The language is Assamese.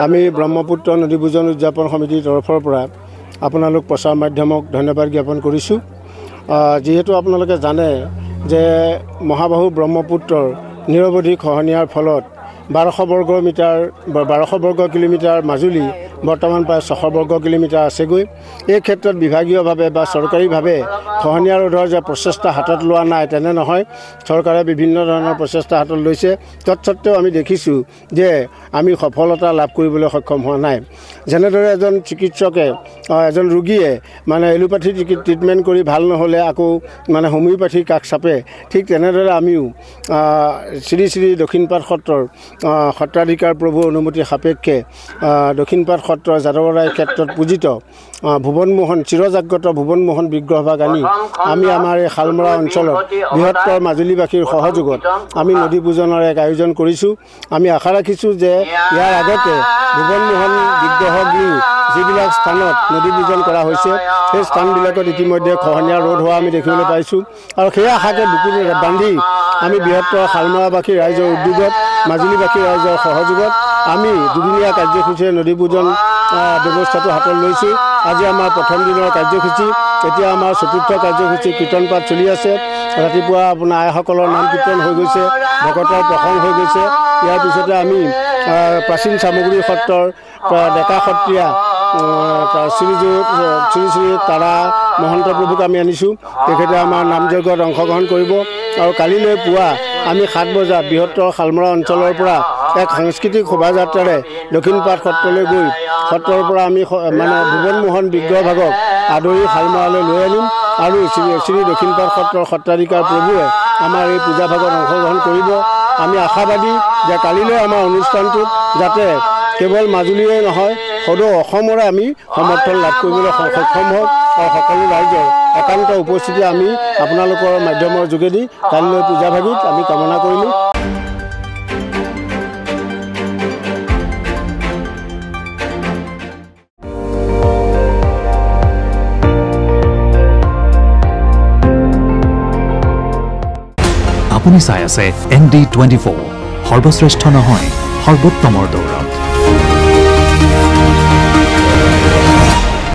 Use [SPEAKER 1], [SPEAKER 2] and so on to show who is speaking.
[SPEAKER 1] আমি ব্ৰহ্মপুত্ৰ নদী পূজন উদযাপন সমিতিৰ তৰফৰ পৰা আপোনালোক প্ৰচাৰ মাধ্যমক ধন্যবাদ জ্ঞাপন কৰিছোঁ। যেহেতু আপোনালোকে জানে যে মহাবাহু ব্ৰহ্মপুত্ৰৰ নিৰৱধি খহনীয়াৰ ফলত 1200 বৰ্গ কিলোমিটাৰ মাজুলী বৰ্তমান প্ৰায় 600 বৰ্গ কিলোমিটাৰ আছেগৈ। এই ক্ষেত্ৰত বিভাগীয়ভাৱে বা চৰকাৰীভাৱে খহনীয়া ৰোধৰ যে প্ৰচেষ্টা হাতত লোৱা নাই তেনে নহয়, চৰকাৰে বিভিন্ন ধৰণৰ প্ৰচেষ্টা হাতত লৈছে। তৎসত্ত্বেও আমি দেখিছোঁ যে আমি সফলতা লাভ কৰিবলৈ সক্ষম হোৱা নাই। যেনেদৰে এজন চিকিৎসকে এজন ৰোগীয়ে মানে এলোপেথি ট্ৰিটমেণ্ট কৰি ভাল নহ'লে আকৌ মানে হোমিওপেথিৰ কাষ চাপে, ঠিক তেনেদৰে আমিও শ্ৰী শ্ৰী দক্ষিণপাট সত্ৰৰ সত্ৰাধিকাৰ প্ৰভু অনুমতি সাপেক্ষে দক্ষিণপাট সত্ৰৰ যাদৱৰাই ক্ষেত্ৰত পূজিত ভুৱনমোহন চিৰজাগ্ৰত ভুৱনমোহন বিগ্ৰহভাগ আনি আমি আমাৰ এই শালমৰা অঞ্চলত বৃহত্তৰ মাজুলীবাসীৰ সহযোগত আমি নদী পূজনৰ এক আয়োজন কৰিছোঁ। আমি আশা ৰাখিছোঁ যে ইয়াৰ আগতে ভুৱনমোহন বিগ্ৰহ নি যিবিলাক স্থানত নদী পূজন কৰা হৈছে সেই স্থানবিলাকত ইতিমধ্যে খহনীয়া ৰোধ হোৱা আমি দেখিবলৈ পাইছোঁ। আৰু সেই আশাকে বুকুৰে বান্ধি আমি বৃহত্তৰ শালমৰাবাসী ৰাইজৰ উদ্যোগত মাজুলীবাসী ৰাইজৰ সহযোগত আমি দুদিনীয়া কাৰ্যসূচীৰে নদী পূজন ব্যৱস্থাটো হাতত লৈছোঁ। আজি আমাৰ প্ৰথম দিনৰ কাৰ্যসূচী, এতিয়া আমাৰ চতুৰ্থ কাৰ্যসূচী কীৰ্তন পাঠ চলি আছে। ৰাতিপুৱা আপোনাৰ আইসকলৰ নাম কীৰ্তন হৈ গৈছে, ভকতৰ প্ৰসংগ হৈ গৈছে। ইয়াৰ পিছতে আমি প্ৰাচীন চামগুৰি সত্ৰৰ ডেকা সত্ৰীয়া শ্ৰী শ্ৰী তাৰা মহন্ত প্ৰভুক আমি আনিছোঁ। তেখেতে আমাৰ নামযজ্ঞত অংশগ্ৰহণ কৰিব। আৰু কালিলৈ পুৱা আমি 7 বজাত বৃহত্তৰ শালমৰা অঞ্চলৰ পৰা এক সাংস্কৃতিক শোভাযাত্ৰাৰে দক্ষিণপাট সত্ৰলৈ গৈ সত্ৰৰ পৰা আমি মানে ভুৱনমোহন বিগ্ৰহভাগক আদৰি শালমৰালৈ লৈ আনিম। আৰু শ্ৰী দক্ষিণপাট সত্ৰৰ সত্ৰাধিকাৰ প্ৰভুৱে আমাৰ এই পূজাভাগত অংশগ্ৰহণ কৰিব। আমি আশাবাদী যে কালিলৈ আমাৰ অনুষ্ঠানটোত যাতে কেৱল মাজুলীয়ে নহয় সদৌ অসমৰে আমি সমৰ্থন লাভ কৰিবলৈ সক্ষম হওক। আৰু সকলো ৰাইজৰ একান্ত উপস্থিতি আমি আপোনালোকৰ মাধ্যমৰ যোগেদি কালিলৈ পূজাভাগিত আমি কামনা কৰিলোঁ।
[SPEAKER 2] আপুনি চাই আছে ND24, সৰ্বশ্ৰেষ্ঠ নহয় সৰ্বোত্তমৰ দৌৰ।